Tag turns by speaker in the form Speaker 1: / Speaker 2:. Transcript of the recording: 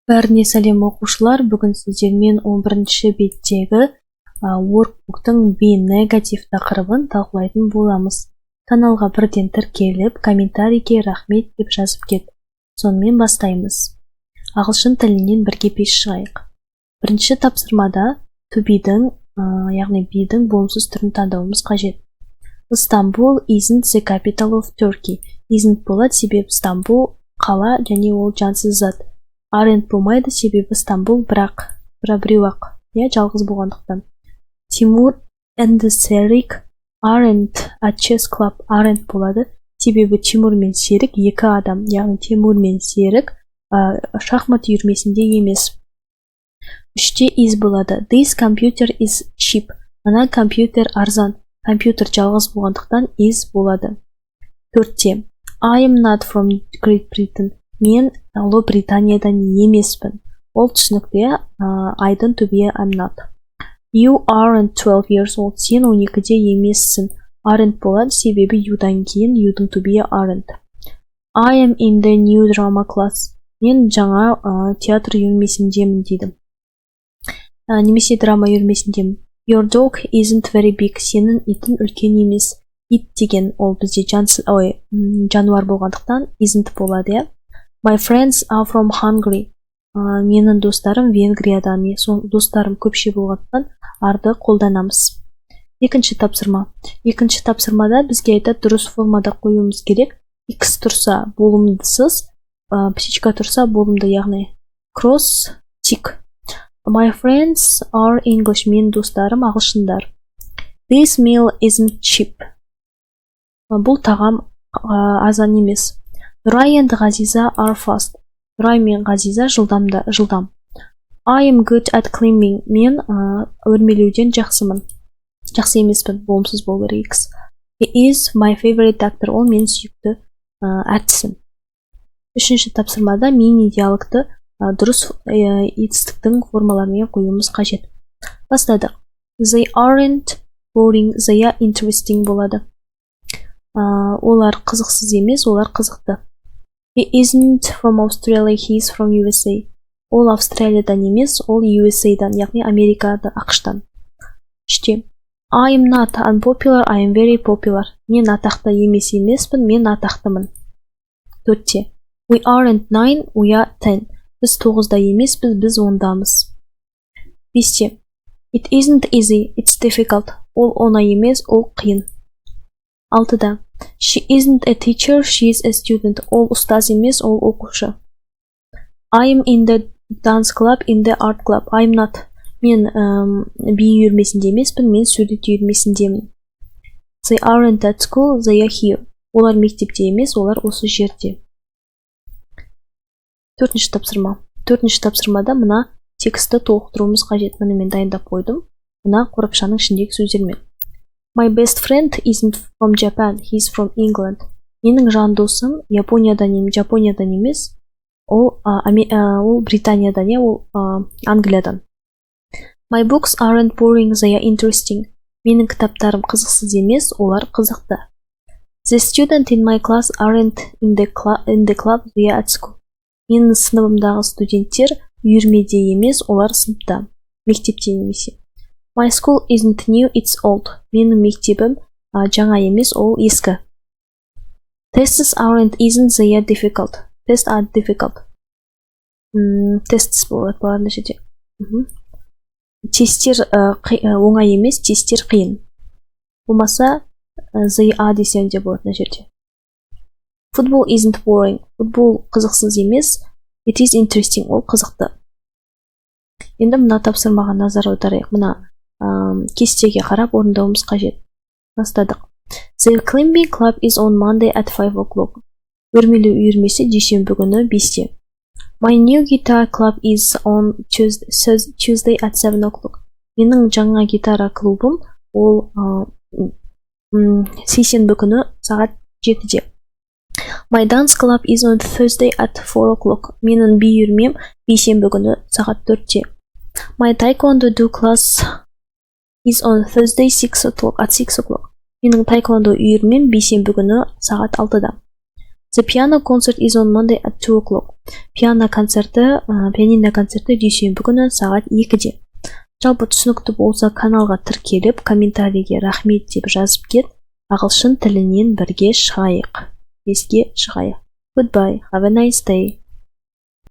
Speaker 1: Бәріне сәлем оқушылар, бүгін сіздермен 11-ші беттегі workbook-тың be negative тақырыбын талқылайтын боламыз. Каналға бірден тіркеліп, комментарийге рахмет деп жазып кет. Сонымен бастаймыз. Ағылшын тілінен бірге пеш шығайық. Бірінші тапсырмада to be-дің, яғни be-дің болымсыз түрін таңдауымыз қажет. Istanbul isn't the capital of Turkey. Isn't болады, себебі Стамбул қала және ол жансыз зат. Aren't болмайды, себебі Стамбул біреу-ақ, жалғыз болғандықтан. Тимур and Серик aren't at chess club. Aren't болады, себебі Тимур мен Серик екі адам, яғни Тимур мен Серик шахмат үйірмесінде емес. Үште is болады. This computer is cheap. Ана компьютер арзан. Компьютер жалғыз болғандықтан is болады. Төртте. I am not from Great Britain. Мен Ұлыбританиядан емеспін. Ол түсінікті, I-дан to be I'm not. You aren't 12 years old. Сен 12-де емессің. Aren't болады, себебі you'дан кейін you'дың to be aren't. I am in the new drama class. Мен жаңа театр үйірмесіндемін дейді. Немесе драма үйірмесіндемін. Your dog isn't very big. Сенің итің үлкен емес. Ит деген ол бізде жануар болғандықтан isn't болады. My friends are from Hungary. Менің достарым Венгриядан. Достарым көпше болғандықтан арды қолданамыз. Екінші тапсырма. Екінші тапсырмада бізге айтады дұрыс формада қоюымыз керек. X тұрса болымдысыз, птичка тұрса болымды, яғни cross, tick. My friends are English. Менің достарым ағылшындар. This meal isn't cheap. Бұл тағам азан емес. Нұрай and Ғазиза are fast. Нұрай мен Ғазиза жылдам. I am good at climbing. Мен өрмелеуден жақсымын. Жақсы емеспін, болымсыз болу керек. He is my favorite actor. Ол мен сүйікті әртісім. Үшінші тапсырмада мини-диалогты дұрыс етістіктің формаларымен қоюымыз қажет. Бастадық. They aren't boring. They are interesting болады. Олар қызықсыз емес, олар қызықты. He isn't from Australia, he is from USA. Ол Австралиядан емес, ол USA-дан, яғни Америкада, ақштан. Үште. I am not unpopular, I am very popular. Мен атақты емеспін, мен атақтымын. Төртте. We aren't 9, we are 10. Біз 9-да емеспіз, біз 10-дамыз. Бесте. It isn't easy, it's difficult. Ол оңай емес, ол қиын. Алтыда. She isn't a teacher, she is a student. Ол ұстаз емес, ол оқушы. I am in the dance club, in the art club. I am not. Мен би үйірмесінде емеспін, мен сурет үйірмесіндемін. They aren't at school, they are here. Олар мектепте емес, олар осы жерде. Төртінші тапсырма. Төртінші тапсырмада мына тексті толықтыруымыз қажет. Мұны мен дайындап қойдым. Мына қорапшаның ішіндегі сөздермен. My best friend isn't from Japan, he's from England. Менің жан досым Жапониядан емес, ол Британиядан, ол Англиядан. My books aren't boring, they are interesting. Менің кітаптарым қызықсыз емес, олар қызықты. The students in my class aren't in the club, they are at school. Менің сыныбымдағы студенттер үйірмеде емес, олар сыныпта, мектепте немесе. My school isn't new, it's old. Менің мектебім жаңа емес, ол ескі. Tests aren't isn't, they are difficult. Tests are difficult. Tests болады баларында жерде. Тесттер оңай емес, тесттер қиын. Болмаса, they are десең де болады мына жерде. Football isn't boring. Футбол қызықсыз емес, it is interesting. Ол қызықты. Енді мына тапсырмаға назар аударайық. Мына кестеге қарап орындауымыз қажет. Бастадық. The climbing club is on Monday at 5 o'clock. Өрмелеу үйірмесі дүйсенбі күні 5-те. My new guitar club is on Tuesday at 7 o'clock. Менің жаңа гитара клубым ол сейсенбі күні сағат 7-де. My dance club is on Thursday at 4 o'clock. Менің би үйірмем бейсенбі күні сағат 4-те. My taekwondo do class is on Thursday 6 o'clock at 6 o'clock. Менің taekwondo үйірмем бейсенбі күні сағат 6-да. The piano concert is on Monday at 2 o'clock. Piano концерті дүйсенбі күні сағат 2-де. Жалпы түсінікті болса каналға тіркеліп, комментарийге рахмет деп жазып кет. Ағылшын тілінен бірге шығайық. Goodbye. Have a nice day.